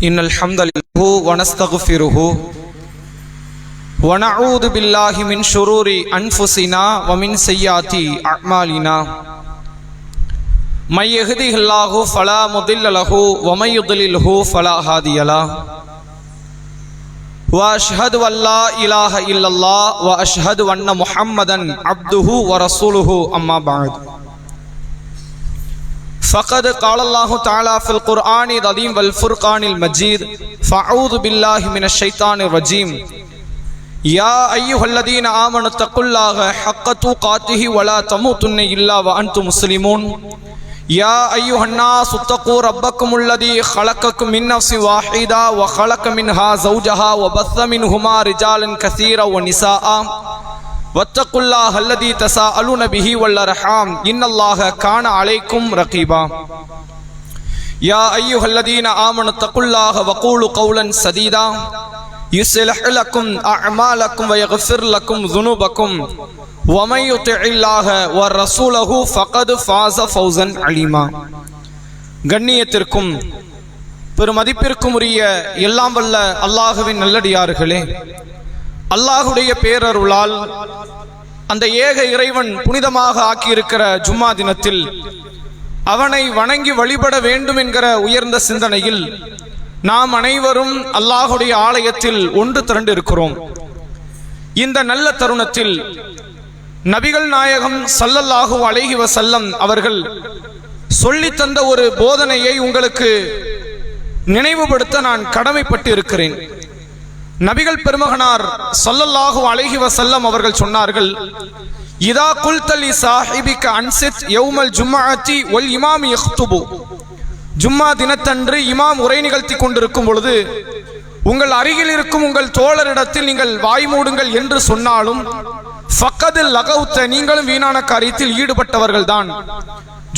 إن الحمد لله ونستغفره ونعوذ بالله من شرور أنفسنا ومن سيئات أعمالنا من يهده الله فلا مضل له ومن يضلله فلا هادي له وأشهد أن لا إله إلا الله وأشهد أن محمدا عبده ورسوله أما بعد فقد قال الله تعالى في القرآن العظيم والفرقان المجيد فأعوذ بالله من الشيطان الرجيم يا أيها الذين آمنوا اتقوا الله حق تقاته ولا تموتن إلا وأنتم مسلمون يا أيها الناس اتقوا ربكم الذي خلقكم من نفس واحدة وخلق منها زوجها وبث منهما رجالا كثيرا ونساء واتقوا الله الذي تساءلون به والأرحام إن الله كان عليكم رقيبا يا أيها الذين آمنوا اتقوا الله وقولوا قولا سديدا يصلح لكم أعمالكم ويغفر لكم ذنوبكم ومن يطع الله ورسوله فقد فاز فوزا عليما. கண்ணியத்திற்கும் பெருமதிப்பிற்கும் உரிய எல்லாம் வல்ல அல்லாஹுவின் நல்லடியார்களே, அல்லாஹுடைய பேரருளால் அந்த ஏக இறைவன் புனிதமாக ஆக்கியிருக்கிற ஜும்மா தினத்தில் அவனை வணங்கி வழிபட வேண்டும் என்கிற உயர்ந்த சிந்தனையில் நாம் அனைவரும் அல்லாஹுடைய ஆலயத்தில் ஒன்று திரண்டு இருக்கிறோம். இந்த நல்ல தருணத்தில் நபிகள் நாயகம் ஸல்லல்லாஹு அலைஹி வஸல்லம் அவர்கள் சொல்லித் தந்த ஒரு போதனையை உங்களுக்கு நினைவுபடுத்த நான் கடமைப்பட்டு இருக்கிறேன். நபிகள் பெருமகனார் ஸல்லல்லாஹு அலைஹி வஸல்லம் அவர்கள் சொன்னார்கள், இதா குல்தலி சாஹிபிக அன்சித் யௌமல் ஜும்ஆத்தி வல் இமாம் யக்துபு. ஜும்மா தினத்தன்று இமாம் உரை நிகழ்த்தி கொண்டிருக்கும் பொழுது உங்கள் அருகில் இருக்கும் உங்கள் தோழரிடத்தில் நீங்கள் வாய் மூடுங்கள் என்று சொன்னாலும் ஃபக்கதில் லகவுத்த, நீங்களும் வீணான காரியத்தில் ஈடுபட்டவர்கள் தான்.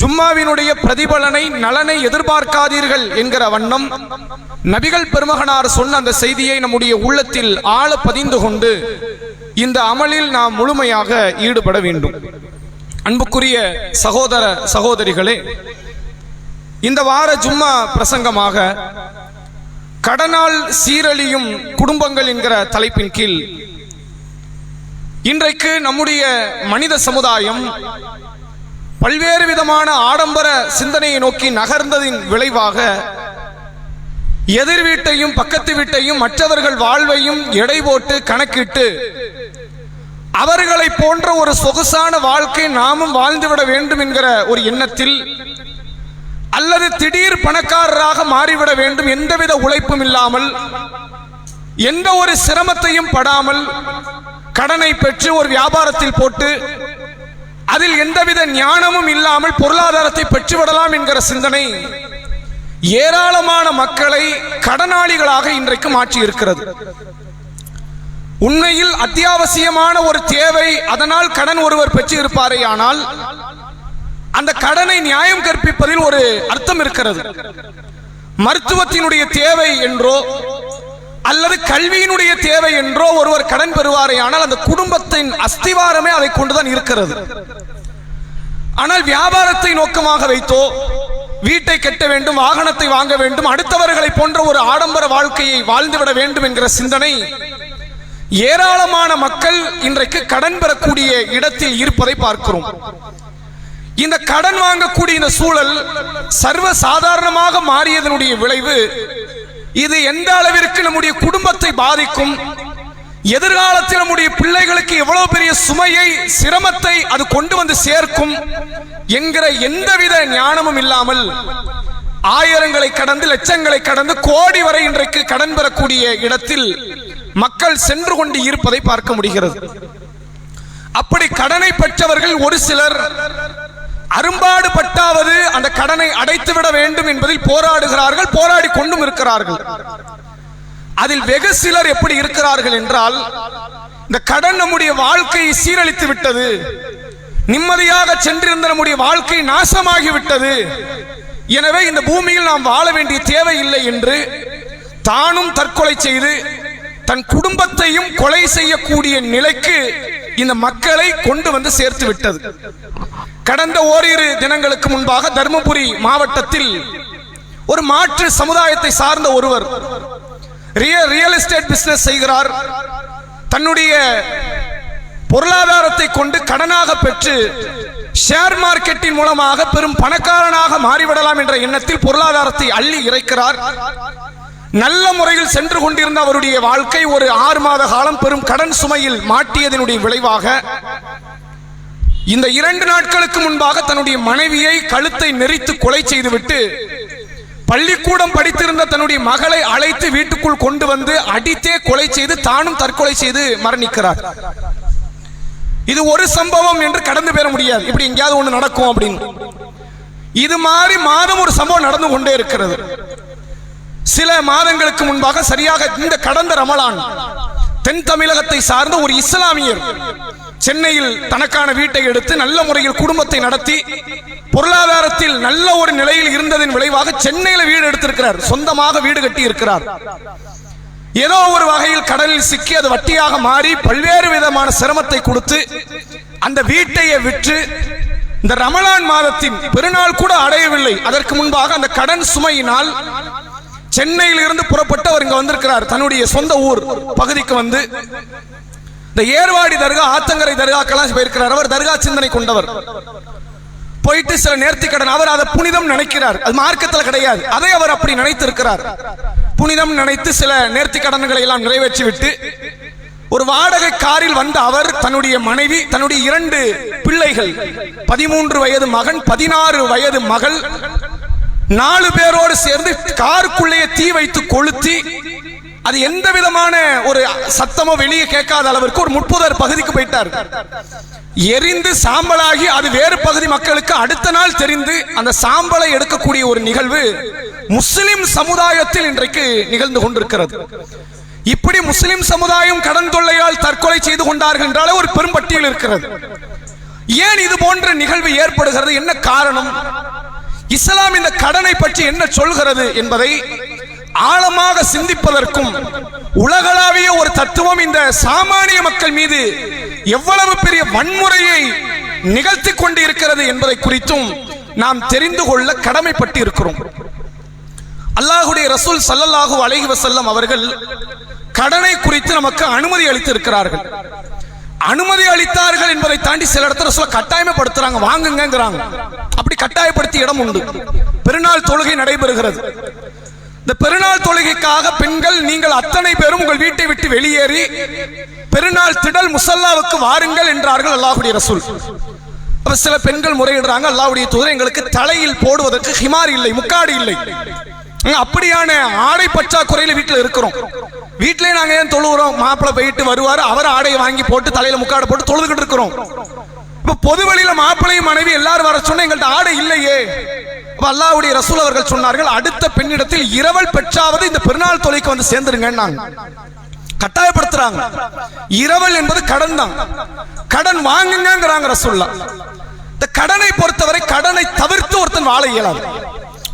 ஜும்மாவினுடைய பிரதிபலனை நலனை எதிர்பார்க்காதீர்கள் என்கிற வண்ணம் நபிகள் பெருமகனார் சொன்ன அந்த செய்தியை நம்முடைய உள்ளத்தில் ஆழ பதிந்து கொண்டு இந்த அமலில் நாம் முழுமையாக ஈடுபட வேண்டும். அன்புக்குரிய சகோதர சகோதரிகளே, இந்த வார ஜும்மா பிரசங்கமாக கடனால் சீரழியும் குடும்பங்கள் என்கிற தலைப்பின் கீழ் இன்றைக்கு நம்முடைய மனித சமுதாயம் பல்வேறு விதமான ஆடம்பர சிந்தனையை நோக்கி நகர்ந்ததின் விளைவாக எதிர் வீட்டையும் பக்கத்து வீட்டையும் மற்றவர்கள் வாழ்வையும் எடை போட்டு கணக்கிட்டு அவர்களை போன்ற ஒரு சொகுசான வாழ்க்கை நாமும் வாழ்ந்துவிட வேண்டும் என்கிற ஒரு எண்ணத்தில், அல்லது திடீர் பணக்காரராக மாறிவிட வேண்டும், எந்தவித உழைப்பும் இல்லாமல் எந்த ஒரு சிரமத்தையும் படாமல் கடனை பெற்று ஒரு வியாபாரத்தில் போட்டு அதில் எந்தவித ஞானமும் இல்லாமல் பொருளாதாரத்தை பெற்றுவிடலாம் என்கிற சிந்தனை ஏராளமான மக்களை கடனாளிகளாக இன்றைக்கு மாற்றி இருக்கிறது. உண்மையில் அத்தியாவசியமான ஒரு தேவை, அதனால் கடன் ஒருவர் பெற்று இருப்பாரே, ஆனால் அந்த கடனை நியாயம் கற்பிப்பதில் ஒரு அர்த்தம் இருக்கிறது. மருத்துவத்தினுடைய தேவை என்றோ அல்லது கல்வியினுடைய தேவை என்றோ ஒருவர் கடன் பெறுவாரே, ஆனால் அந்த குடும்பத்தின் அஸ்திவாரமே அதை கொண்டுதான் இருக்கிறது. ஆனால் வியாபாரத்தை நோக்கமாக வைத்தோ, வீட்டை கட்ட வேண்டும், வாகனத்தை வாங்க வேண்டும், அடுத்தவர்களை போன்ற ஒரு ஆடம்பர வாழ்க்கையை வாழ்ந்துவிட வேண்டும் என்கிற சிந்தனை ஏராளமான மக்கள் இன்றைக்கு கடன் பெறக்கூடிய இடத்தில் இருப்பதை பார்க்கிறோம். இந்த கடன் வாங்கக்கூடிய இந்த சூழல் சர்வ சாதாரணமாக மாறியதனுடைய விளைவு இது எந்த அளவிற்கு நம்முடைய குடும்பத்தை பாதிக்கும், எதிர்காலத்தில் நம்முடைய பிள்ளைகளுக்கு எவ்வளவு பெரிய சுமையை சிரமத்தை அது கொண்டு வந்து சேர்க்கும் என்கிற எந்தவித ஞானமும் இல்லாமல் ஆயிரங்களை கடந்து லட்சங்களை கடந்து கோடி வரை இன்றைக்கு கடன் பெறக்கூடிய இடத்தில் மக்கள் சென்று கொண்டு இருப்பதை பார்க்க முடிகிறது. அப்படி கடனை பெற்றவர்கள் ஒரு சிலர் அரும்பாடு பட்டாவது அந்த கடனை அடைத்துவிட வேண்டும் என்பதில் போராடுகிறார்கள், போராடி கொண்டும் இருக்கிறார்கள். அதில் வெகு சிலர் எப்படி இருக்கிறார்கள் என்றால், இந்த கடன் நம்முடைய வாழ்க்கையை சீரழித்து விட்டது, நிம்மதியாக சென்றிருந்த நம்முடைய வாழ்க்கை நாசமாகிவிட்டது, எனவே இந்த பூமியில் நாம் வாழ வேண்டிய தேவையில்லை என்று தானும் தற்கொலை செய்து தன் குடும்பத்தையும் கொலை செய்யக்கூடிய நிலைக்கு இந்த மக்களை கொண்டு வந்து சேர்த்து விட்டது. கடந்த ஓரிரு தினங்களுக்கு முன்பாக தர்மபுரி மாவட்டத்தில் ஒரு மாற்று சமுதாயத்தை சார்ந்த ஒருவர் ரியல் எஸ்டேட் பிசினஸ் செய்கிறார். தன்னுடைய பொருளாதாரத்தை கொண்டு கடனாக பெற்று ஷேர் மார்க்கெட்டின் மூலமாக பெரும் பணக்காரனாக மாறிவிடலாம் என்ற எண்ணத்தில் பொருளாதாரத்தை அள்ளி இறைக்கிறார். நல்ல முறையில் சென்று கொண்டிருந்த அவருடைய வாழ்க்கை ஒரு 6 மாத காலம் பெரும் கடன் சுமையில் மாட்டியதனுடைய விளைவாக இந்த 2 நாட்களுக்கு முன்பாக தன்னுடைய மனைவியை கழுத்தை நெரித்து கொலை செய்துவிட்டு பள்ளிக்கூடம் படித்திருந்த தன்னுடைய மகளை அழைத்து வீட்டுக்குள் கொண்டு வந்து அடித்தே கொலை செய்து தானும் தற்கொலை செய்து மரணிக்கிறார். இது ஒரு சம்பவம் என்று கடந்து பெற முடியாது. இப்படி எங்கேயாவது ஒன்று நடக்கும் அப்படின்னு. இது மாதிரி மாதம் ஒரு சம்பவம் நடந்து கொண்டே இருக்கிறது. சில மாதங்களுக்கு முன்பாக சரியாக இந்த கடந்த ரமலான் தென் தமிழகத்தை சார்ந்த ஒரு இஸ்லாமியர் சென்னையில் தனக்கான வீட்டை எடுத்து நல்ல முறையில் குடும்பத்தை நடத்தி பொருளாதாரத்தில் நல்ல ஒரு நிலையில் இருந்ததின் விளைவாக சென்னையில் வீடு எடுத்திருக்கிறார். சொந்தமாக வீடு கட்டி இருக்கிறார். ஏதோ ஒரு வகையில் கடலில் சிக்கி அது வட்டியாக மாறி பல்வேறு விதமான சிரமத்தை கொடுத்து அந்த வீட்டையை விற்று இந்த ரமலான் மாதத்தின் பெருநாள் கூட அடையவில்லை. அதற்கு முன்பாக அந்த கடன் சுமையினால் சென்னையில் இருந்து புறப்பட்டு அவர் இங்க வந்திருக்கிறார். தன்னுடைய சொந்த ஊர் பகுதிக்கு வந்து இந்த ஏர்வாடி தர்கா, ஆத்தங்கரை தர்காக்கெல்லாம் போயிருக்கிறார். அவர் தர்கா சிந்தனை கொண்டவர். போயிட்டு சில நேர்த்தி கடன், அவர் அதை புனிதம் நினைக்கிறார். அது மார்க்கத்தில் கிடையாது. அதை அவர் அப்படி நினைத்திருக்கிறார். புனிதம் நினைத்து சில நேர்த்தி கடன்களை எல்லாம் நிறைவேற்றி விட்டு ஒரு வாடகை காரில் வந்த அவர் தன்னுடைய மனைவி, தன்னுடைய 2 பிள்ளைகள், 13 வயது மகன், 16 வயது மகள், 4 பேரோடு சேர்ந்து காருக்குள்ளேயே தீ வைத்து கொளுத்தி அது எந்த விதமான ஒரு சத்தமோ வெளியே கேட்காத அளவிற்கு ஒரு முட்புதர் பகுதிக்கு போயிட்டார். எரிந்து சாம்பலாகி அது வேறு பகுதி மக்களுக்கு அடுத்த நாள் தெரிந்து அந்த சாம்பலை எடுக்கக்கூடிய ஒரு நிகழ்வு முஸ்லிம் சமுதாயத்தில் இன்றைக்கு நிகழ்ந்து கொண்டிருக்கிறது. இப்படி முஸ்லிம் சமுதாயம் கடன் தொல்லையால் தற்கொலை செய்து கொண்டார்கள் என்றாலே ஒரு பெரும் பட்டியல் இருக்கிறது. ஏன் இது போன்ற நிகழ்வு ஏற்படுகிறது? என்ன காரணம்? இஸ்லாம் இந்த கடனை பற்றி என்ன சொல்கிறது என்பதை ஆழமாக சிந்திப்பதற்கும் உலகளாவிய ஒரு தத்துவம் இந்த சாமானிய மக்கள் மீது எவ்வளவு பெரிய வன்முறையை நிகழ்த்தி கொண்டு இருக்கிறது என்பதை குறித்தும் நாம் தெரிந்து கொள்ள கடமைப்பட்டு இருக்கிறோம். அல்லாஹ்வுடைய ரசூல் ஸல்லல்லாஹு அலைஹி வஸல்லம் அவர்கள் கடனை குறித்து நமக்கு அனுமதி அளித்து இருக்கிறார்கள். அனுமதி அளித்தார்கள் என்பதை தாண்டி சில இடத்துல ரசூல் கட்டாயப்படுத்துறாங்க, வாங்குங்கிறாங்க. அப்படி கட்டாயப்படுத்திய இடம் உண்டு. பெருநாள் தொழுகை நடைபெறுகிறது. இந்த பெருநாள் தொழுகைக்காக பெண்கள் நீங்கள் அத்தனை பேரும் உங்கள் வீட்டை விட்டு வெளியேறி பெருநாள் திடல் முசல்லாவுக்கு வாருங்கள் என்றார்கள் அல்லாஹ்வுடைய ரசூல். அப்ப சில பெண்கள் முறையிடுறாங்க, அல்லாஹ்வுடைய தூதர், எங்களுக்கு தலையில் போடுவதற்கு ஹிமார் இல்லை, முக்காடு இல்லை. அப்படியான ஆடை பற்றாக்குறையில வீட்டில் இருக்கிறோம். வீட்டிலே நாங்க ஏன் தொழுகிறோம்? மாப்பிள்ளை போயிட்டு வருவாரு, அவர் ஆடையை வாங்கி போட்டு தலையில முக்காடு போட்டு தொழுதுகிட்டு இருக்கிறோம். இப்ப பொது வழியில மாப்பிள்ளையும் மனைவி எல்லாரும் வர சொன்னா எங்கள்கிட்ட ஆடை இல்லையே. அல்லாஹ்வுடைய ரசூல் அவர்கள் சொன்னார்கள், அடுத்த பெண்ணிடத்தில் இரவல் பெற்றாவது இந்த பெருநாள் தொலைக்கு வந்து சேர்ந்துருங்க. கட்டாயப்படுத்துறாங்க. இரவல் என்பது கடன் தான். கடன் வாங்குங்கிறாங்க ரசூலுல்லாஹ். இந்த கடனை பொறுத்தவரை கடனை தவிர்த்து ஒருத்தன் வாழ இயலாது.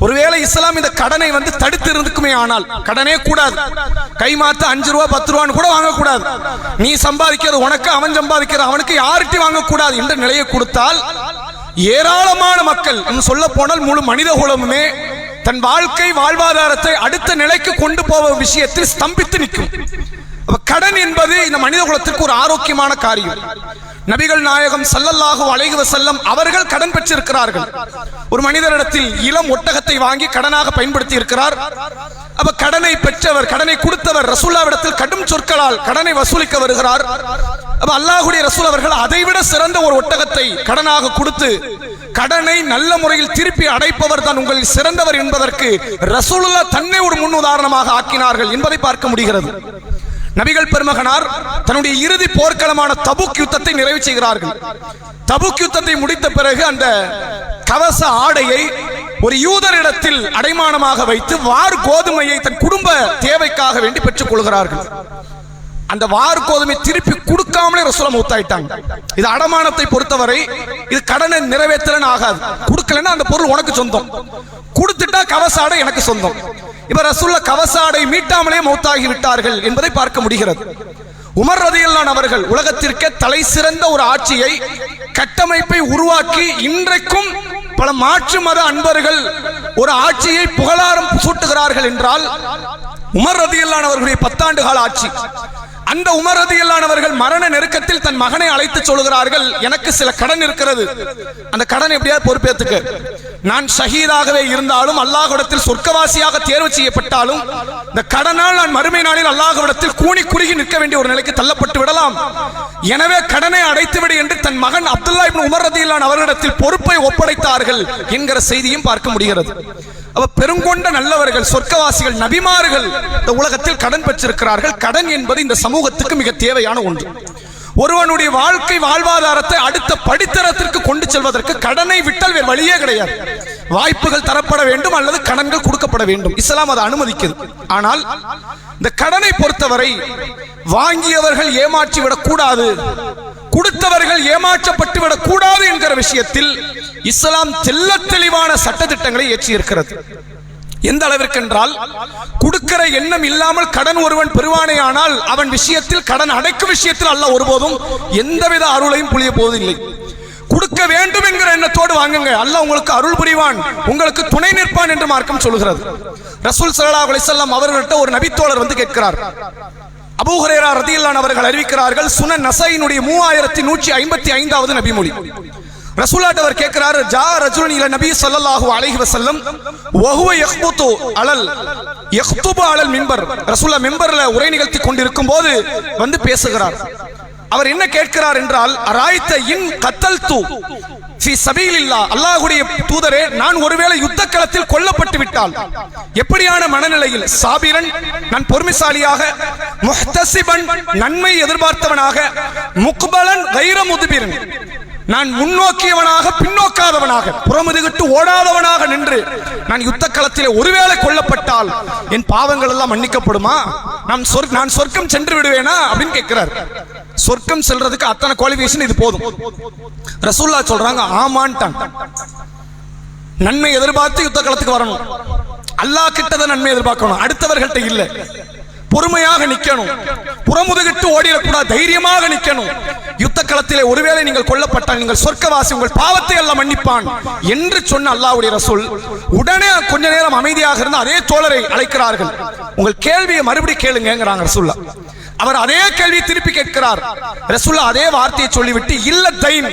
ஒருவேளை இஸ்லாம் இந்த கடனை வந்து தடுத்து இருந்துக்குமே ஆனால், கடனே கூடாது, கைமாத்து 5 ரூபா 10 ரூபான்னு கூட வாங்கக்கூடாது, நீ சம்பாதிக்கிறது உனக்கு, அவன் சம்பாதிக்கிறது அவனுக்கு, யார்கிட்டையும் வாங்கக்கூடாது என்ற நிலையை கொடுத்தால் ஏராளமான மக்கள், சொல்ல போனால் முழு மனித குலமுமே தன் வாழ்க்கை வாழ்வாதாரத்தை அடுத்த நிலைக்கு கொண்டு போவ விஷயத்தில் ஸ்தம்பித்து நிற்கும். கடன் என்பது இந்த மனித குலத்திற்கு ஒரு ஆரோக்கியமான காரியம். நபிகள் நாயகம் ஸல்லல்லாஹு அலைஹி வஸல்லம் அவர்கள் கடன் பெற்றிருக்கிறார்கள். ஒரு மனிதரிடத்தில் இளம் ஒட்டகத்தை வாங்கி கடனாக பயன்படுத்தி இருக்கிறார். அப்ப கடனை பெற்றவர், கடனை கொடுத்தவர் ரசூலுல்லாஹ்விடத்தில் கடும் சொற்களால் கடனை வசூலிக்க வருகிறார். அப்ப அல்லாஹ்வுடைய ரசூல் அவர்கள் அதைவிட சிறந்த ஒரு ஒட்டகத்தை கடனாக கொடுத்து கடனை நல்ல முறையில் திருப்பி அடைப்பவர் தான் உங்களில் சிறந்தவர் என்பதற்கு ரசூலுல்லாஹ் தன்னை ஒரு முன் உதாரணமாக ஆக்கினார்கள் என்பதை பார்க்க முடிகிறது. நபிகள் பெருமகனார் தன்னுடைய இறுதி போர்க்களமான தபுக் யுத்தத்தை நிறைவு செய்கிறார்கள். தபுக் யுத்தத்தை முடித்த பிறகு அந்த கவச ஆடையை ஒரு யூதரிடத்தில் அடைமானமாக வைத்து வார் கோதுமையை தன் குடும்ப தேவைக்காக வேண்டி பெற்றுக் கொள்கிறார்கள். அந்த வார் கோதுமை திருப்பி கொடுக்காமலே ரசூலுல்லாஹ் மௌத்தாயிட்டாங்க. இது அடமானத்தை பொறுத்தவரை இது கடனை நிறைவேற்றலன்னு ஆகாது. கொடுக்கலன்னா அந்த பொருள் உனக்கு சொந்தம், கொடுத்துட்டா கவச ஆடை எனக்கு சொந்தம். இப்ப ரசூலுல்லாஹ் கவச ஆடை மீட்டாமலே மௌத்தாகி விட்டார்கள் என்பதை பார்க்க முடிகிறது. உமர் ரலியல்லாஹு அவர்கள் உலகத்திற்கே தலை சிறந்த ஒரு ஆட்சியை கட்டமைப்பை உருவாக்கி இன்றைக்கும் பல மாற்று மத அன்பர்கள் ஒரு ஆட்சியை புகழாரம் சூட்டுகிறார்கள் என்றால் உமர் ரலியல்லாஹு அவர்களுடைய 10 ஆண்டு கால ஆட்சி. அந்த உமர் ரலியல்லாஹு அவர்கள் மரண நெருக்கத்தில் தன் மகனை அழைத்து சொல்கிறார்கள், எனக்கு சில கடன் இருக்கிறது, அந்த கடன் எப்படியாவது பொறுப்பேற்றுக்க. நான் ஷஹீதாகவே இருந்தாலும் அல்லாஹ்விடத்தில் சொர்க்கவாசியாக தேர்வு செய்யப்பட்டாலும் இந்த கடனால் நான் மறுமை நாளில் அல்லாஹ்விடத்தில் கூனி குறுகி நிற்க வேண்டிய ஒரு நிலைக்கு தள்ளப்பட்டு விடலாம். எனவே கடனை அடைத்துவிடு என்று தன் மகன் அப்துல்லா இப்னு உமர் ரலியல்லாஹு அவர்களிடத்தில் பொறுப்பை ஒப்படைத்தார்கள் என்கிற செய்தியும் பார்க்க முடிகிறது. அவ பெருங்கொண்ட நல்லவர்கள், சொர்க்கவாசிகள், நபிமார்கள் இந்த உலகத்தில் கடன் பெற்றிருக்கிறார்கள். கடன் என்பது இந்த சமூகத்துக்கு மிக தேவையான ஒன்று. ஒருவனுடைய வாழ்க்கை வாழ்வாதாரத்தை அடுத்த படித்தரத்திற்கு கொண்டு செல்வதற்கு கடனை விட்டால் வேறு வழியே கிடையாது. வாய்ப்புகள் தரப்பட வேண்டும் அல்லது கடன்கள் கொடுக்கப்பட வேண்டும். இஸ்லாம் அதை அனுமதிக்குது. ஆனால் இந்த கடனை பொறுத்தவரை வாங்கியவர்கள் ஏமாற்றி விடக்கூடாது, கொடுத்தவர்கள் ஏமாற்றப்பட்டு விடக்கூடாது என்கிற விஷயத்தில் இஸ்லாம் தெள்ள தெளிவான சட்டத்திட்டங்களை இயற்றி இருக்கிறது. எந்த அளவிற்கு என்றால், கொடுக்கிற எண்ணம் இல்லாமல் கடன் ஒருவன் பெறுவானேயானால் அவன் விஷயத்தில், கடன் அடைக்கும் விஷயத்தில் அல்லாஹ் ஒருபோதும் எந்தவித அருளையும் புரிய போவதில்லை. கொடுக்க வேண்டும் என்கிற எண்ணத்தோடு வாங்குங்க, அல்லாஹ் உங்களுக்கு அருள் புரிவான், உங்களுக்கு துணை நிற்பான் என்று மார்க்கம் சொல்கிறது. ரசூல் ஸல்லல்லாஹு அலைஹி வஸல்லம் அவர்கள்ட்ட ஒரு நபித்தோழர் வந்து கேட்கிறார். அபூ ஹுரைரா ரலியல்லாஹு அவர்கள் அறிவிக்கிறார்கள், சுனன் நஸாயினுடைய 3155வது நபிமொழி. ரசூலுல்லாஹ் அவர் கேட்கிறார், ஜா ரஜுலுன் இலா நபி ஸல்லல்லாஹு அலைஹி வஸல்லம் வஹுவ யக்புது அலல் மிம்பர். ரசூலுல்லாஹ் மிம்பர்ல உரை நிகழ்த்தி கொண்டிருக்கும் போது வந்து பேசுகிறார். அவர் என்ன கேட்கிறார் என்றால், அராய்த இன் கத்தல்து ஃபீ சபீலில்லாஹ், அல்லாஹ்வுடைய தூதரே, நான் ஒருவேளை யுத்த களத்தில் கொல்லப்பட்டு விட்டால் எப்படியான மனநிலையில்? சாபிரன், நான் பொறுமைசாலியாக, முஹ்தசிபன், நன்மை எதிர்பார்த்தவனாக, முக்பலன் கைர முதுபிரன், நான் முன்னோக்கியவனாக பின்னோக்காதவனாக, புறமுதுகிட்டு ஓடாதவனாக நின்று நான் யுத்த களத்திலே ஒருவேளை கொல்லப்பட்டால் என் பாவங்கள் எல்லாம் மன்னிக்கப்படுமா? நான் சொர்க்கம் சென்று விடுவேனா அப்படின்னு கேட்கிறார். சொர்க்கம் செல்றதுக்கு அத்தனை குவாலிஃபிகேஷன் இது போதும். ரசூலுல்லாஹ் சொல்றாங்க, ஆமான்ட்டான். நன்மை எதிர்பார்த்து யுத்த களத்துக்கு வரணும், அல்லாஹ் கிட்டதான் நன்மை எதிர்பார்க்கணும், அடுத்தவர்கள்ட்ட இல்ல. பொறுமையாக நிக்கணும், புறமுதுகிட்டு ஓடிடக்கூடாது, தைரியமாக நிக்கணும். யுத்த களத்திலே ஒருவேளை நீங்கள் கொல்லப்பட்டால் நீங்கள் சொர்க்கவாசி, உங்கள் பாவத்தை எல்லாம் மன்னிப்பான் என்று சொன்ன அல்லாஹ்வுடைய ரசூல் உடனே கொஞ்ச நேரம் அமைதியாக இருந்து அதே தோழரை அழைக்கிறார்கள். உங்கள் கேள்வியை மறுபடி கேளுங்கிறாங்க ரசூலுல்லாஹ். அவர் அதே கேள்வி திருப்பி கேட்கிறார். ரசூலுல்லாஹ் அதே வார்த்தையை சொல்லிவிட்டு, இல்ல தைன்,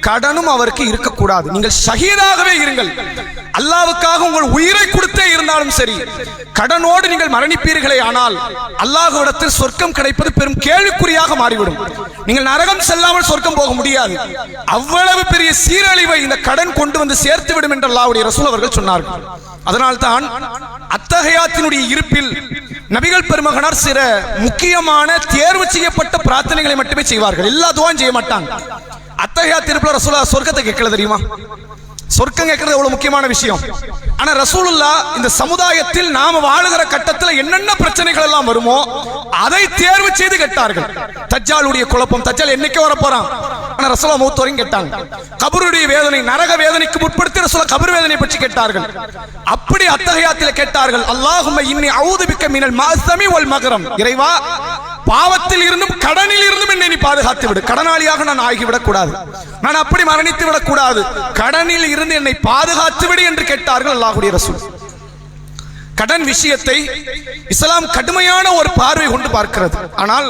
கடனும் அவருக்கு இருக்கக்கூடாது, நீங்கள் ஷஹீதாகவே இருங்கள், அல்லாஹ்வுக்காக உங்கள் உயிரை கொடுத்தே இருந்தாலும் சரி, கடனோடு நீங்கள் மரணிப்பீர்களே ஆனால் அல்லாஹ்விடத்தில் சொர்க்கம் கிடைப்பது பெரும் கேள்விக்குறியாக மாறிவிடும். நீங்கள் நரகம் செல்லாமல் சொர்க்கம் போக முடியாது. அவ்வளவு பெரிய சீரழிவை இந்த கடன் கொண்டு வந்து சேர்த்து விடும் என்று அல்லாஹ்வுடைய ரசூல் அவர்கள் சொன்னார்கள். அதனால்தான் அத்தஹியாத்தினுடைய இருப்பில் நபிகள் பெருமகனார் சில முக்கியமான தேர்வு செய்யப்பட்ட பிரார்த்தனைகளை மட்டுமே செய்வார்கள். எல்லா துவாவும் செய்ய மாட்டாங்க. அத்தஹியாத் இருப்பில் ரசூலுல்லாஹ் சொர்க்கத்தை கேட்கல தெரியுமா? சொர்க்கம் கேட்கிறது எவ்வளவு முக்கியமான விஷயம். ஆனா ரசூலுல்லாஹ் இந்த சமுதாயத்தில் நாம வாழுகிற கட்டத்தில் என்னென்ன பிரச்சனைகள் எல்லாம் வருமோ அதை தேர்வு செய்து கேட்டார்கள். தஜ்ஜாலுடைய குழப்பம், தஜ்ஜால் என்னைக்கு வர போறான், ஆனா ரசூலுல்லாஹ் மௌத் வரைக்கும் கேட்டாங்க. கபருடைய வேதனை, நரக வேதனைக்கு முற்படுத்தி ரசூலுல்லாஹ் கபர் வேதனை பற்றி கேட்டார்கள். அப்படி அத்தஹியாத்தில் கேட்டார்கள், அல்லாஹும்ம இன்னி அஊது பிக்க மினல் மஅஸமி வல் மக்ரம், இறைவா பாவத்தில் இருந்தும் கடனில் இருந்தும் என்னை நீ பாதுகாத்து விடு, கடனாளியாக நான் ஆகிவிடக் கூடாது, நான் அப்படி மரணித்து விடக் கூடாது, கடனில் இருந்து என்னை பாதுகாத்து விடு என்று கேட்டார்கள் அல்லாஹ்வுடைய ரசூல். கடன் விஷயத்தை இஸ்லாம் கடுமையான ஒரு பார்வை கொண்டு பார்க்கிறது. ஆனால்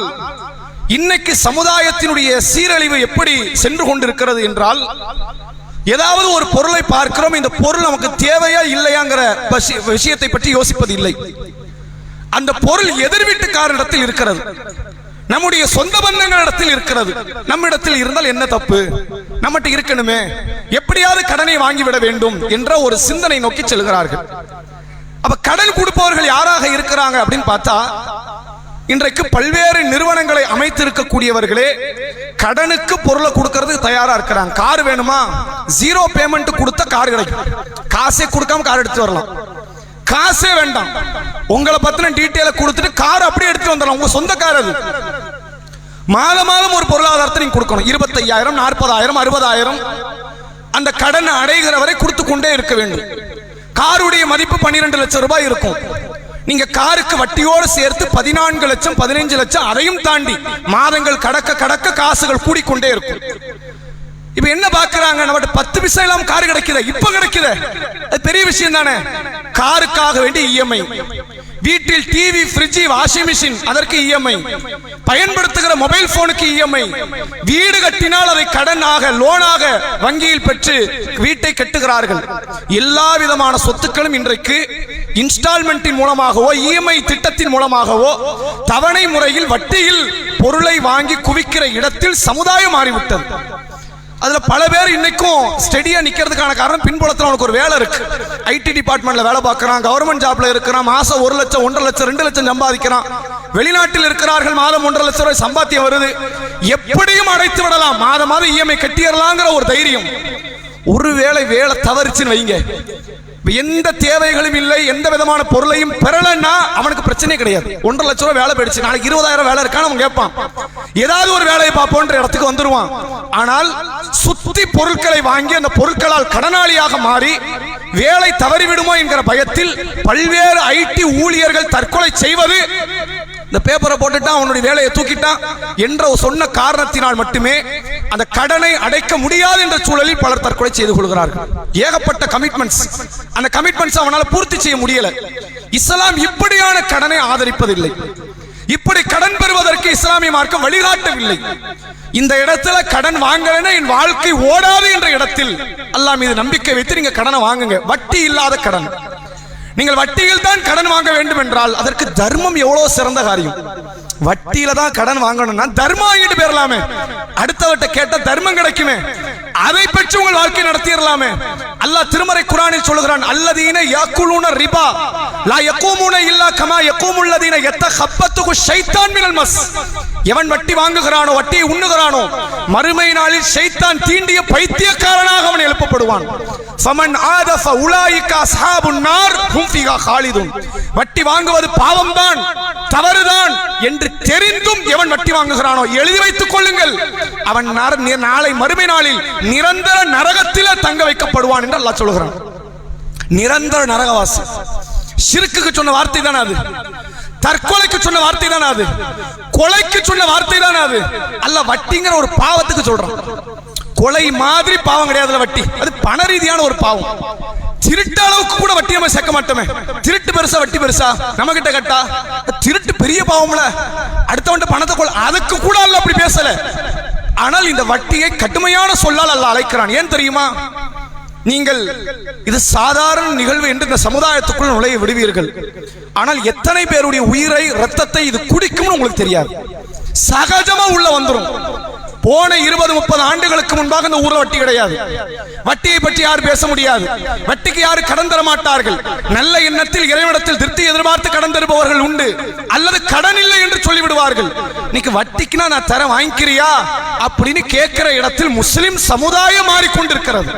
இன்னைக்கு சமுதாயத்தினுடைய சீரழிவு எப்படி சென்று கொண்டிருக்கிறது என்றால், ஏதாவது ஒரு பொருளை பார்க்கிறோம், இந்த பொருள் நமக்கு தேவையா இல்லையாங்கிற விஷயத்தை பற்றி யோசிப்பது இல்லை. அந்த பொருள் எதிர் வீட்டுக்காரிடத்தில் இருக்கிறது, நம்முடைய சொந்த பந்தங்களிடத்தில் இருக்கிறது, நம்மிடத்தில் இருந்தால் என்ன தப்பு, நம்மகிட்ட இருக்கணுமே, எப்படியாவது கடனை வாங்கிவிட வேண்டும் என்ற ஒரு சிந்தனை நோக்கி செல்கிறார்கள். அப்ப கடன் கொடுப்பவர்கள் யாராக இருக்கிறாங்க அப்படின்னு பார்த்தா, இன்றைக்கு பல்வேறு நிறுவனங்களை அமைத்திருக்கக்கூடியவர்களே கடனுக்கு பொருளை கொடுக்கறதுக்கு தயாரா இருக்கிறாங்க. கார் வேணுமா, ஜீரோ பேமெண்ட் கொடுத்த கார் கிடைக்கும், காசே கொடுக்காம கார் எடுத்து வரலாம். காசே வேண்டாம், உங்களை பத்தின டீட்டெயிலை கொடுத்துட்டு கார் அப்படியே எடுத்து வந்துடலாம், உங்க சொந்த கார் அது. மாதம் மாதம் ஒரு பொருளாதாரத்தை நீங்க கொடுக்கணும், 25,000, 40,000, 60,000, அந்த கடனை அடைகிற வரை கொடுத்து கொண்டே இருக்க வேண்டும். காருடைய மதிப்பு 12 லட்சம் ரூபாய் இருக்கும். நீங்க காருக்கு வட்டியோடு சேர்த்து 14 லட்சம், 15 லட்சம், அதையும் தாண்டி மாதங்கள் கடக்க கடக்க காசுகள் கூடிக்கொண்டே இருக்கும். இப்ப என்ன பாக்குறாங்க, நம்ம 10 பைசா இல்லாம கார் கிடைக்குது, இப்ப கிடைக்குது, அது பெரிய விஷயம் தானே. காருக்காக வேண்டி இஎம்ஐ, வீட்டில் டிவி, ஃப்ரிட்ஜ், வாஷிங் மிஷின் அதற்கு இஎம்ஐ, பயன்படுத்துகிற மொபைல் போனுக்கு இஎம்ஐ, வீடு கட்டினால் அதை கடனாக லோனாக வங்கியில் பெற்று வீட்டை கட்டுகிறார்கள். எல்லா விதமான சொத்துக்களும் இன்றைக்கு இன்ஸ்டால்மெண்டின் மூலமாகவோ இஎம்ஐ திட்டத்தின் மூலமாகவோ தவணை முறையில் வட்டியில் பொருளை வாங்கி குவிக்கிற இடத்தில் சமுதாயம் மாறிவிட்டது. அதுல பல பேர் இன்னைக்கும் ஸ்டெடியா நிக்கிறதுக்கான காரணம், பின்புலத்தில் அவனுக்கு ஒரு வேலை இருக்கு, ஐடி டிபார்ட்மெண்ட்ல வேலை பார்க்கறான், கவர்மெண்ட் ஜாப்ல இருக்கிறான், மாசம் 1 லட்சம் 1.5 லட்சம் 2 லட்சம் சம்பாதிக்கிறான், வெளிநாட்டில் இருக்கிறார்கள், மாதம் 1.5 லட்சம் ரூபாய் சம்பாத்தியம் வருது, எப்படியும் அடைத்து விடலாம், மாதம் இஎம்ஐ கட்டிடலாங்கிற ஒரு தைரியம். ஒருவேளை வேலை தவறுச்சுன்னு வைங்க, எந்த தேவைகளும் இல்லை, எந்த விதமான பொருளையும் பெறலன்னா அவனுக்கு பிரச்சனை கிடையாது. 1.5 லட்சம் ரூபாய் வேலை போயிடுச்சு, நாளைக்கு 20,000 வேலை இருக்கான்னு அவன் கேட்பான், ஏதாவது ஒரு வேலையை பார்ப்போன்ற இடத்துக்கு வந்துருவான். ஆனால் சுத்தி பொருட்களை வாங்கி அந்த பொருட்களால் கடனாளியாக மாறி வேலை தவறிவிடுமோ என்கிற பயத்தில் பல்வேறு ஐடி ஊழியர்கள் தற்கொலை செய்வது, இந்த பேப்பரை போட்டுட்டான் அவனுடைய வேலையை தூக்கிட்டான் என்ற சொன்ன காரணத்தினால் மட்டுமே அந்த கடனை அடைக்க முடியாது என்ற சூழலில் பலர் தற்கொலை செய்து கொள்கிறார்கள். ஏகப்பட்ட கமிட்மெண்ட்ஸ், அந்த கமிட்மெண்ட்ஸ் அவனால பூர்த்தி செய்ய முடியல. இஸ்லாம் இப்படியான கடனை ஆதரிப்பதில்லை, இப்படி கடன் பெறுவதற்கு இஸ்லாமிய மார்க்கம் வழிகாட்டவில்லை. இந்த இடத்துல கடன் வாங்கலன்னா என் வாழ்க்கை ஓடாது என்ற இடத்தில் அல்லாஹ் மீது நம்பிக்கை வைத்து நீங்க கடனை வாங்குங்க. வட்டி இல்லாத கடன், நீங்கள் வட்டியில் தான் கடன் வாங்க வேண்டும் என்றால் அதற்கு தர்மம் எவ்வளவு சிறந்த காரியம். வட்டியில தான் கடன் வாங்கணும்னா தர்மம் வாங்கிட்டு போயிடலாமே, அடுத்தவட்ட கேட்ட தர்மம் கிடைக்குமே, அதை பற்றி உங்கள் வாழ்க்கை நடத்திடலாமே. அல்லாஹ் திருமறை குர்ஆனில் சொல்கிறான், அல்லதீன யாக்குலூன ரிபா லா யகூமுன இல்லா கமா யகூமுல் லதீன யத்தகப்பத்துஹு ஷைத்தான் மினல் மஸ். எவன் வட்டி வாங்குகிறானோ, வட்டியை உண்ணுகிறானோ, மறுமை நாளில் ஷைத்தான் தீண்டிய பைத்தியக்காரனாக அவன் எழுப்பப்படுவான். ஃபமன் ஆதஃப உலாயிக அஸ்ஹாபுன் நார் ஹும் ஃபீஹா காலிதுன். வட்டி வாங்குவது பாவம்தான், தவறுதான் என்று தெரிந்தும் எவன் வட்டி வாங்குகிறானோ எழுதி வைத்துக் கொள்ளுங்கள், அவன் நாளை மறுமை நாளில் நிரந்தர நரகத்திலே தங்க வைக்கப்படுவான் என்று அல்லாஹ் சொல்கிறான். நிரந்தர நரகவாசி. ஷிர்க்குக்கு சொன்ன வார்த்தை தானே அது, தற்கொலைக்கு சொன்ன வார்த்தை தானே அது, கொலைக்கு சொன்ன வார்த்தை தானே அது. அல்லாஹ் வட்டிங்கிற ஒரு பாவத்துக்கு சொல்றான். கொலை மாதிரி பாவம் கிடையாது வட்டி, அது பண ரீதியான ஒரு பாவம். திருட்டு அளவுக்கு கூட வட்டி நம்ம சேர்க்க மாட்டோமே. திருட்டு பெருசா வட்டி பெருசா? நம்ம கிட்ட கட்டா திருட்டு பெரிய பாவம்ல, அடுத்தவன்ட பணத்தை கொள்ள, அதுக்கு கூட அல்ல அப்படி பேசல. ஆனால் இந்த வட்டியை கடுமையான சொல்லால் அல்லாஹ் அழைக்கிறான். ஏன் தெரியுமா? நீங்கள் இது சாதாரண நிகழ்வு என்று இந்த சமுதாயத்துக்குள் நுழைய விடுவீர்கள், ஆனால் எத்தனை பேருடைய உயிரை ரத்தத்தை இது குடிக்கும்னு உங்களுக்கு தெரியாது. சகஜமா உள்ள வந்துரும். போன 20-30 ஆண்டுகளுக்கு முன்பாக இந்த ஊர்ல வட்டி கிடையாது. வட்டியை பற்றி யாரும் பேச முடியாது, வட்டிக்கு யாரும் கடன் தர மாட்டார்கள். நல்ல எண்ணத்தில் இறைவனிடத்தில் திருப்தி எதிர்பார்த்து கடன் தருபவர்கள் உண்டு, அல்லது கடன் இல்லை என்று சொல்லிவிடுவார்கள். இன்னைக்கு வட்டிக்குனா நான் தர வாங்கிக்கிறியா அப்படின்னு கேட்கிற இடத்தில் முஸ்லிம் சமுதாயம் மாறிக்கொண்டிருக்கிறது.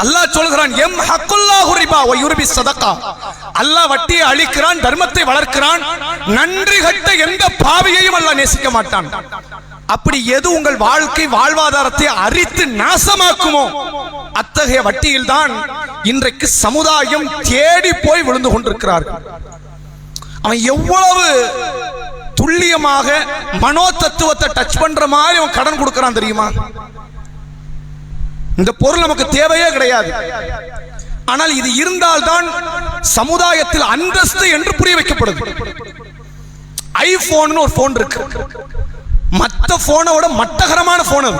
அல்லாஹ் சொல்கிறான், எம் ஹக்குல்லாஹு ரிபா வ யுர்பி ஸதகா. அல்லாஹ் வட்டியை அழிக்கிறான், தர்மத்தை வளர்க்கிறான். நன்றி கட்ட எந்த பாவியையும் அல்லாஹ் நேசிக்க மாட்டான். அப்படி எது உங்கள் வாழ்க்கை வாழ்வாதாரத்தை அரித்து நாசமாக்குமோ அத்தகைய வட்டியில் தான் இன்றைக்கு சமுதாயம் தேடி போய் விழுந்து கொண்டிருக்கிறார்கள். அவன் எவ்வளவு துல்லியமாக மனோ தத்துவத்தை டச் பண்ற மாதிரி அவன் கடன் கொடுக்கிறான் தெரியுமா? இந்த பொருள் நமக்கு தேவையே கிடையாது, ஆனால் இது இருந்தால்தான் சமுதாயத்தில் அந்தஸ்து என்று புரிய வைக்கப்படுது. ஐபோன் ஒரு போன் இருக்கு, மற்ற போனோட மட்டகரமான போன் அது.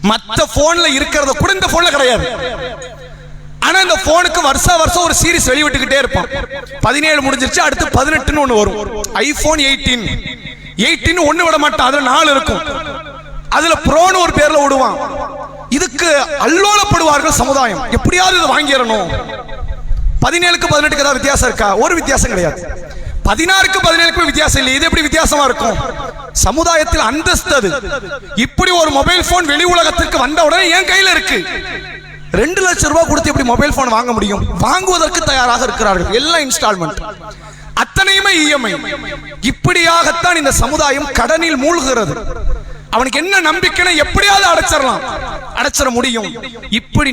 மற்ற போன்ல இருக்கிறத கூட இந்த போன்ல கிடையாது. ஆனா இந்த போனுக்கு வருஷம் வருஷம் ஒரு சீரிஸ் வெளிவிட்டுக்கிட்டே இருப்பான். 17 முடிஞ்சிருச்சு, அடுத்து 18 ஒன்னு வரும். ஐபோன் 18 ஒண்ணு விட மாட்டான், அதுல 4 இருக்கும். அதுல ப்ரோன்னு ஒரு பேர்ல விடுவான். இதுக்கு அல்லோலப்படுவார்கள் சமுதாயம், எப்படியாவது இதை வாங்கிடணும். 17க்கு 18க்கு ஏதாவது வித்தியாசம் இருக்கா? ஒரு வித்தியாசம் கிடையாது. 16க்கு 17க்கு வித்தியாசம் இல்லை. இது எப்படி வித்தியாசமா இருக்கும்? சமுதாயத்தில் அந்தஸ்து அது. இப்படி ஒரு மொபைல் போன் வெளி உலகத்திற்கு வந்த உடனே என் கையில இருக்கு, 2 லட்சம் ரூபாய் கொடுத்து எப்படி மொபைல் போன் வாங்க முடியும்? வாங்குவதற்கு தயாராக இருக்கிறார்கள். எல்லாம் இன்ஸ்டால்மெண்ட், அத்தனையுமே இஎம்ஐ. இப்படியாகத்தான் இந்த சமுதாயம் கடனில் மூழ்கிறது. அவனுக்கு என்ன நம்பிக்கைனா எப்படியாவது அடைச்சிட முடியும். இப்படி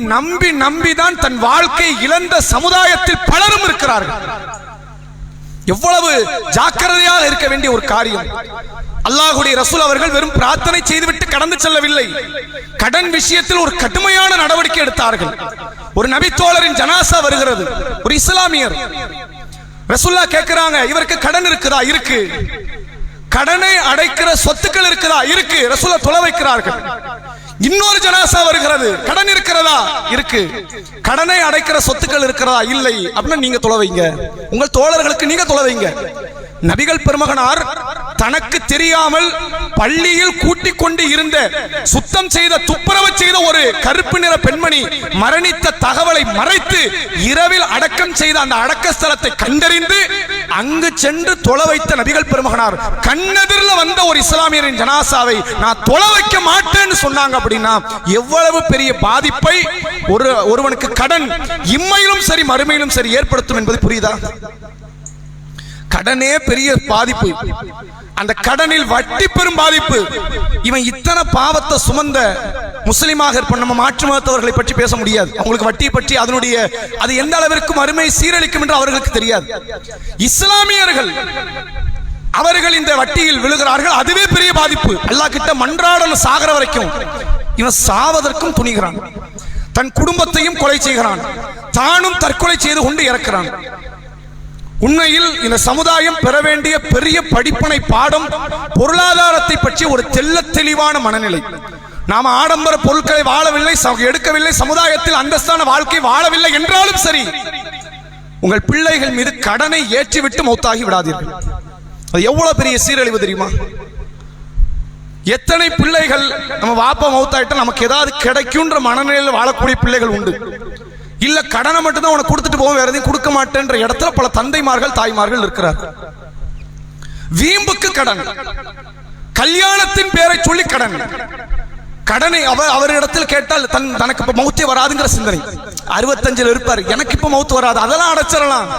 நம்பி தான் தன் வாழ்க்கை இழந்த சமுதாயத்தில் பலரும் இருக்கிறார்கள். எவ்வளவு ஜாக்கிரதையாக இருக்க வேண்டிய ஒரு காரியம். அல்லாஹ்வுடைய ரசூல் அவர்கள் வெறும் பிரார்த்தனை செய்துவிட்டு கடந்து செல்லவில்லை. கடன் விஷயத்தில் ஒரு கடுமையான நடவடிக்கை எடுத்தார்கள். ஒரு நபித்தோழரின் ஜனாசா வருகிறது, ஒரு இஸ்லாமியர். ரசூலுல்லாஹ் கேட்கிறாங்க, இவருக்கு கடன் இருக்குதா? இருக்கு. கடனை அடைக்கிற சொத்துக்கள் இருக்குதா? இருக்கு. ரசூலுல்லாஹ் தொலை வைக்கிறார்கள். இன்னொரு ஜனாசா வருகிறது, கடன் இருக்கிறதா? இருக்கு. கடனை அடைக்கிற சொத்துக்கள் இருக்கிறதா? இல்லை. அப்படின்னா நீங்க தொலை வைங்க, உங்கள் தோழர்களுக்கு நீங்க தொலை வைங்க. நபிகள் பெருமகனார் தனக்கு தெரியாமல் பள்ளியில் கூட்டிக் கொண்டு இருந்த சுத்தம் செய்த துப்புரவு செய்த ஒரு கருப்பு நிற பெண்மணி மரணித்த தகவலை மறைத்து இரவில் அடக்கம் செய்த அந்த அடக்க ஸ்தலத்தை கண்டறிந்து அங்கு சென்று தொலை வைத்த நபிகள் பெருமகனார் கண்ணெதிரில் வந்த ஒரு இஸ்லாமியரின் ஜனாசாவை நான் தொலை வைக்க மாட்டேன்னு சொன்னாங்க. அப்படின்னா எவ்வளவு பெரிய பாதிப்பை ஒருவனுக்கு கடன் இம்மையிலும் சரி மறுமையிலும் சரி ஏற்படுத்தும் என்பது புரியுதா? கடனே பெரிய பாதிப்பு, அந்த கடனில் வட்டி பெரும் பாதிப்பு. இவன் இத்தனை பாவத்தை சுமந்த முஸ்லிமாக இருப்ப நம்ம மாற்று மதத்தவர்களை பற்றி பேச முடியாது. அவங்களுக்கு வட்டியை பற்றி அது எந்த அளவிற்கு மறுமை சீரழிக்கும் என்று அவர்களுக்கு தெரியாது. இஸ்லாமியர்கள் அவர்கள் இந்த வட்டியில் விழுகிறார்கள், அதுவே பெரிய பாதிப்பு. அல்லாஹ் கிட்ட மன்றாடணும் சாகர வரைக்கும். இவன் சாவதற்கும் துணிகிறான், தன் குடும்பத்தையும் கொலை செய்கிறான், தானும் தற்கொலை செய்து கொண்டு இறக்கிறான். உண்மையில் இந்த சமுதாயம் பெற வேண்டிய பெரிய படிப்பனை பாடம் பொருளாதாரத்தை பற்றி ஒரு தெளிவான மனநிலை. நாம ஆடம்பர பொருட்களை வாழவில்லை, எடுக்கவில்லை, சமுதாயத்தில் அந்தஸ்தான வாழ்க்கை வாழவில்லை என்றாலும் சரி, உங்கள் பிள்ளைகள் மீது கடனை ஏற்றிவிட்டு மௌத்தாகி விடாதீர்கள். அது எவ்வளவு பெரிய சீரழிவு தெரியுமா? எத்தனை பிள்ளைகள் நம்ம வாப்பா மௌத்தாயிட்டா நமக்கு ஏதாவது கிடைக்கும்ன்ற மனநிலையில் வாழக்கூடிய பிள்ளைகள் உண்டு. இல்ல கடனை மட்டும் தான் உனக்கு கொடுத்துட்டு போவோம், வேற எதையும் கொடுக்க மாட்டேன்ற இடத்துல பல தந்தைமார்கள் தாய்மார்கள் இருக்கிறார்கள். வீம்புக்கு கடன், கல்யாணத்தின் பேரை சொல்லி கடன். கடனை அவரிடத்தில் கேட்டால் தனக்கு இப்ப மௌத்தே வராதுங்கிற சிந்தனை. 65 இருப்பாரு, எனக்கு இப்ப மௌத்து வராது, அதெல்லாம் அடைச்சிடலாம்,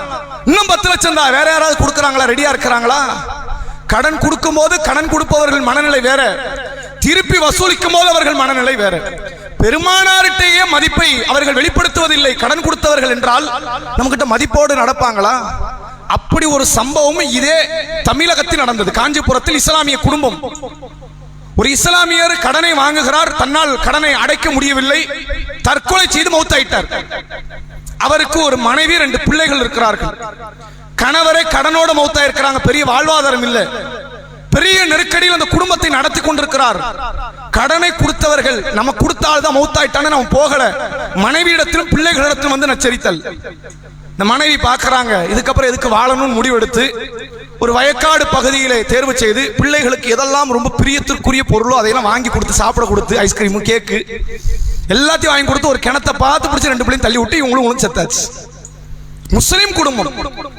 இன்னும் 10 லட்சம் தான், வேற யாராவது கொடுக்கறாங்களா, ரெடியா இருக்கிறாங்களா? கடன் கொடுக்கும் போது கடன் கொடுப்பவர்கள் மனநிலை வேற, திருப்பி வசூலிக்கும் போது அவர்கள் மனநிலை வேற. பெருமானாரிட்டேயே மதிப்பை அவர்கள் வெளிப்படுத்துவதில்லை. கடன் கொடுத்தவர்கள் என்றால் நம்மகிட்ட மதிப்போடு நடப்பாங்களா? அப்படி ஒரு சம்பவம் இதே தமிழகத்தில் நடந்தது. காஞ்சிபுரத்தில் இஸ்லாமிய குடும்பம், ஒரு இஸ்லாமியர் கடனை வாங்குகிறார், தன்னால் கடனை அடைக்க முடியவில்லை, தற்கொலை செய்து மௌத்தாயிட்டார். அவருக்கு ஒரு மனைவி 2 பிள்ளைகள் இருக்கிறார்கள். கணவரை கடனோட மௌத்தாயிருக்கிறாங்க, பெரிய வாழ்வாதாரம் இல்லை, பெரிய நெருக்கடியில் அந்த குடும்பத்தை நடத்தி கொண்டிருக்கிறார். கடனை கொடுத்தவர்கள் நம்ம கொடுத்தால் தான் மௌத்தாயிட்டான்னு நம்ம போகல, மனைவியிடத்திலும் பிள்ளைகளிடத்திலும் வந்து நச்சரித்தல். இந்த மனைவி பார்க்கறாங்க, இதுக்கப்புறம் எதுக்கு வாழணும்னு முடிவெடுத்து ஒரு வயக்காடு பகுதியிலே தேர்வு செய்து பிள்ளைகளுக்கு எதெல்லாம் ரொம்ப பிரியத்திற்குரிய பொருளோ அதையெல்லாம் வாங்கி கொடுத்து சாப்பிட கொடுத்து, ஐஸ்கிரீமு கேக்கு எல்லாத்தையும் வாங்கி கொடுத்து ஒரு கிணத்தை பார்த்து பிடிச்சி 2 பிள்ளையும் தள்ளி விட்டு இவங்களும் ஒன்று செத்தாச்சு. முஸ்லிம் குடும்பம்.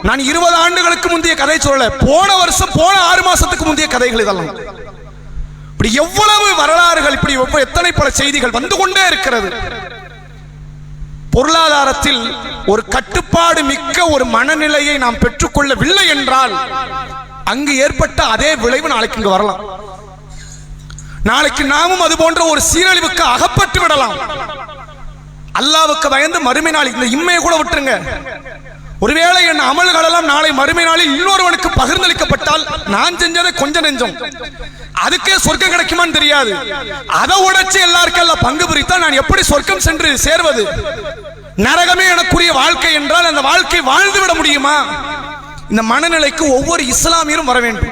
நான் 20 ஆண்டுகளுக்கு முந்தைய கதை சொல்லல, போன வருஷம் போன 6 மாசத்துக்கு முந்தைய கதைகள் இதெல்லாம். இப்படி எவ்வளவு வரலாறுகள், இப்படி எத்தனை பல செய்திகள் வந்து கொண்டே இருக்கிறது. பொருளாதாரத்தில் ஒரு கட்டுப்பாடு மிக்க ஒரு மனநிலையை நாம் பெற்றுக்கொள்ளவில்லை என்றால் அங்கு ஏற்பட்ட அதே விளைவு நாளைக்கு இங்கு வரலாம். நாளைக்கு நாமும் அது போன்ற ஒரு சீரழிவுக்கு அகப்பட்டு விடலாம். அல்லாஹ்வுக்கு பயந்து மறுமை நாள் இந்த இம்மையை கூட விட்டுருங்க, ஒருவேளை என் அமல்கள் எல்லாம் நாளை மறுமை நாளில் இன்னொருவனுக்கு பகிர்ந்தளிக்கப்பட்டால் நான் செஞ்சதை கொஞ்சம் நெஞ்சம், அதுக்கே சொர்க்கம் கிடைக்குமான்னு தெரியாது. அதை உடைச்சு எல்லாருக்கும் எல்லாம் பங்கு பிரித்தால் நான் எப்படி சொர்க்கம் சென்று சேர்வது? நரகமே எனக்குரிய வாழ்க்கை என்றால் அந்த வாழ்க்கை வாழ்ந்து விட முடியுமா? இந்த மனநிலைக்கு ஒவ்வொரு இஸ்லாமியரும் வர வேண்டும்.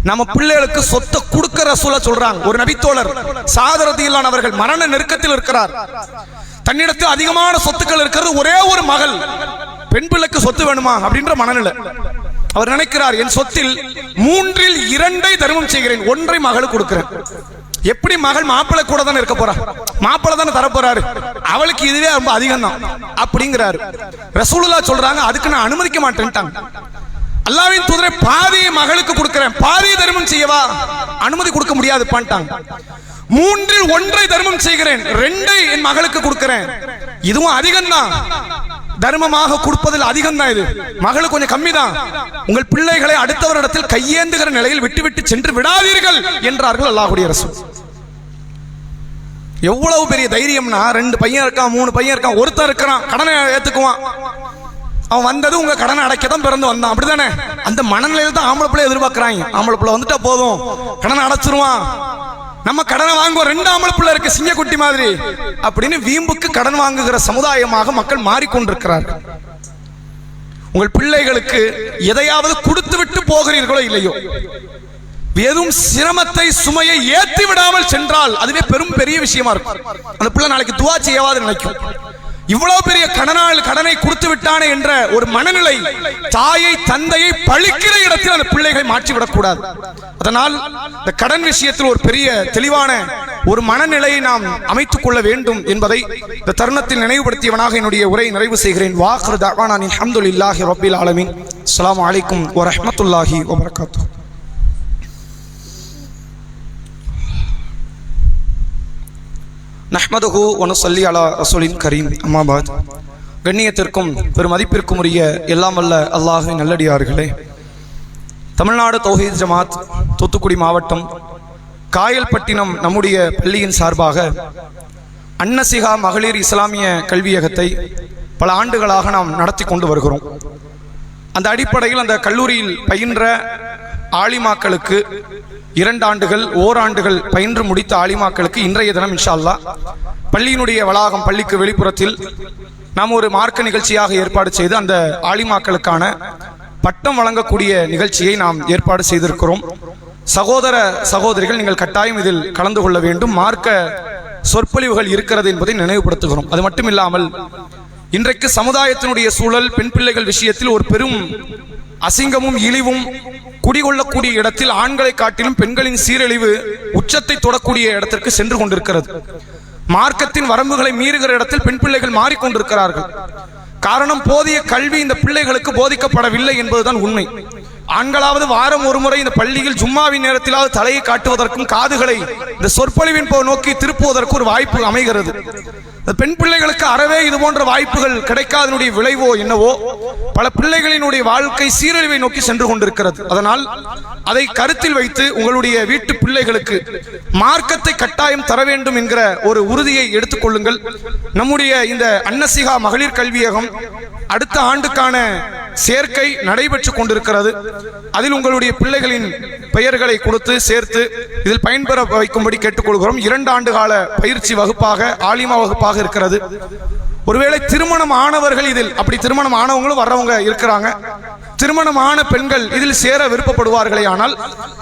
நம்ம பிள்ளைகளுக்கு சொத்தை கொடுக்க ரசூலா சொல்றாங்க. ஒரு நபித்தோழர் சாத் ரலியல்லாஹு அவர்கள் மரண நெருக்கத்தில் இருக்கிறார். தன்னிடத்தில் அதிகமான சொத்துக்கள் இருக்கிறது, ஒரே ஒரு மகள், பெண் பிள்ளைக்கு சொத்து வேணுமா அப்படின்ற மனநிலை. அவர் நினைக்கிறார், என் சொத்தில் 3இல் 2 தர்மம் செய்கிறேன், 1 மகளுக்கு கொடுக்கிறேன். எப்படி மகள் மாப்பிள்ளை கூட தானே இருக்க போறா, மாப்பிள்ளை தானே தர போறாரு, அவளுக்கு இதுவே ரொம்ப அதிகம் தான் அப்படிங்கிறாரு. ரசூலுல்லாஹ் சொல்றாங்க, அதுக்கு நான் அனுமதிக்க மாட்டேன்ட்டாங்க. அல்லாஹ்வின் தூதரே, பாதியை மகளுக்கு கொடுக்கிறேன், பாதியை தர்மம் செய்யவா? அனுமதி கொடுக்க முடியாது பண்ணிட்டாங்க. 3இல் 1 தர்மம் செய்கிறேன், 2 என் மகளுக்கு கொடுக்கிறேன், இதுவும் அதிகம் தான், தர்மமாக கொடுப்பதில் அதிகம் தான், இது மகளுக்கு கொஞ்சம் கம்மி தான். உங்கள் பிள்ளைகளை அடுத்தவரிடத்தில் கையேந்துகிற நிலையில் விட்டுவிட்டு சென்று விடாதீர்கள் என்றார்கள் அல்லாஹ்வுடைய ரசூல். எவ்வளவு பெரிய தைரியம்னா, 2 பையன் இருக்கான், 3 பையன் இருக்கான், ஒருத்தன் இருக்கிறான், கடனை ஏத்துக்குவான், அவன் வந்தது உங்க கடனை அடைக்க தான் பிறந்து வந்தான், அப்படிதானே? அந்த மனநிலையில தான் ஆம்பளை பிள்ளை எதிர்பார்க்கிறாங்க. ஆம்பளை பிள்ளை வந்துட்டா போதும், கடனை அடைச்சிருவான், நம்ம கடனை வாங்குவோம், 2 ஆம்பளை பிள்ளை இருக்கு சிங்கக்குட்டி மாதிரி அப்படின்னு வீம்புக்கு கடன் வாங்குகிற சமுதாயமாக மக்கள் மாறிக்கொண்டிருக்கிறார்கள். உங்கள் பிள்ளைகளுக்கு எதையாவது கொடுத்து விட்டு போகிறீர்களோ இல்லையோ, எதுவும் சிரமத்தை சுமையை ஏற்றி விடாமல் சென்றால் அதுவே பெரிய விஷயமா இருக்கும். அந்த பிள்ளை நாளைக்கு துவா செய்யவாது நினைக்கும். இவ்வளவு பெரிய கடனை கொடுத்து விட்டானே என்ற ஒரு மனநிலை தாயை தந்தையை பழிக்கிற இடத்தில் அந்த பிள்ளைகளை மாற்றிவிடக்கூடாது. அதனால் இந்த கடன் விஷயத்தில் ஒரு பெரிய தெளிவான ஒரு மனநிலையை நாம் அமைத்துக் கொள்ள வேண்டும் என்பதை இந்த தருணத்தில் நினைவுபடுத்தியவனாக என்னுடைய உரை நிறைவு செய்கிறேன். வாஹிரு தஅவானா அல்ஹம்துலில்லாஹி ரப்பில் ஆலமீன். அஸ்ஸலாமு அலைக்கும் வரஹ்மத்துல்லாஹி வபரகாத்துஹு. நஹ்மதுஹு வ நுஸல்லி அலா ரசூலின் கரீம். அம்மா பாத். கண்ணியத்திற்கும் பெருமதிப்பிற்கும் உரிய எல்லாம் வல்ல அல்லாஹ்வின் நல்லடியார்களே, தமிழ்நாடு தௌஹீத் ஜமாத் தூத்துக்குடி மாவட்டம் காயல்பட்டினம் நம்முடைய பள்ளியின் சார்பாக அன்னசிகா மகளிர் இஸ்லாமிய கல்வியகத்தை பல ஆண்டுகளாக நாம் நடத்தி கொண்டு வருகிறோம். அந்த அடிப்படையில் அந்த கல்லூரியில் பயின்ற ஆலிமாக்களுக்கு 2 ஆண்டுகள் ஓராண்டுகள் பயின்று முடித்த ஆலிமாக்களுக்கு இன்றைய தினம் இன்ஷா அல்லாஹ் பள்ளியினுடைய வளாகம் பள்ளிக்கு வெளிப்புறத்தில் நாம் ஒரு மார்க்க நிகழ்ச்சியாக ஏற்பாடு செய்து அந்த ஆலிமாக்களுக்கான பட்டம் வழங்கக்கூடிய நிகழ்ச்சியை நாம் ஏற்பாடு செய்திருக்கிறோம். சகோதர சகோதரிகள், நீங்கள் கட்டாயம் இதில் கலந்து கொள்ள வேண்டும். மார்க்க சொற்பொழிவுகள் இருக்கிறது என்பதை நினைவுபடுத்துகிறோம். அது மட்டும் இல்லாமல் இன்றைக்கு சமுதாயத்தினுடைய சூழல் பெண் பிள்ளைகள் விஷயத்தில் ஒரு பெரும் அசிங்கமும் இழிவும் குடிகொள்ளக்கூடிய இடத்தில் ஆண்களை காட்டிலும் பெண்களின் சீரழிவு உச்சத்தை தொடக்கூடிய இடத்திற்கு சென்று கொண்டிருக்கிறது. மார்க்கத்தின் வரம்புகளை மீறுகிற இடத்தில் பெண் பிள்ளைகள் மாறிக்கொண்டிருக்கிறார்கள். காரணம், போதிய கல்வி இந்த பிள்ளைகளுக்கு போதிக்கப்படவில்லை என்பதுதான் உண்மை. ஆண்களாவது வாரம் ஒரு முறை இந்த பள்ளியில் ஜும்மாவின் நேரத்திலாவது தலையை காட்டுவதற்கும் காதுகளை இந்த சொற்பொழிவின் நோக்கி திருப்புவதற்கு ஒரு வாய்ப்பு அமைகிறது. பெண் பிள்ளைகளுக்கு அறவே இது போன்ற வாய்ப்புகள் கிடைக்காதனுடைய விளைவோ என்னவோ பல பிள்ளைகளினுடைய வாழ்க்கை சீரழிவை நோக்கி சென்று கொண்டிருக்கிறது. அதனால் அதை கருத்தில் வைத்து உங்களுடைய வீட்டு பிள்ளைகளுக்கு மார்க்கத்தை கட்டாயம் தர வேண்டும் என்கிற ஒரு உறுதியை எடுத்துக்கொள்ளுங்கள். நம்முடைய இந்த அன்னசிகா மகளிர் கல்வியகம் அடுத்த ஆண்டுக்கான சேர்க்கை நடைபெற்றுக் கொண்டிருக்கிறது. அதில் உங்களுடைய பிள்ளைகளின் பெயர்களை கொடுத்து சேர்த்து இதில் பயன்பெற வைக்கும்படி கேட்டுக்கொள்கிறோம். 2 ஆண்டு கால பயிற்சி வகுப்பாக ஆலிமா வகுப்பாக இருக்கிறது. ஒருவேளை திருமணம் ஆனவர்கள் இதில், அப்படி திருமணம் ஆனவங்களும் வர்றவங்க இருக்கிறாங்க, திருமணமான பெண்கள் இதில் சேர விருப்பப்படுவார்களே ஆனால்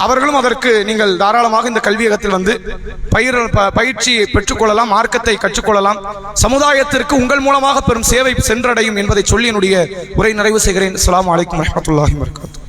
அவர்களும் அதற்கு நீங்கள் தாராளமாக இந்த கல்வியகத்தில் வந்து பயிற்சியை பெற்றுக்கொள்ளலாம், மார்க்கத்தை கற்றுக்கொள்ளலாம். சமுதாயத்திற்கு உங்கள் மூலமாக பெரும் சேவை சென்றடையும் என்பதை சொல்லி என்னுடைய உரை நிறைவு செய்கிறேன். அஸ்ஸலாமு அலைக்கும் வரஹ்மத்துல்லாஹி வபரகாத்துஹு.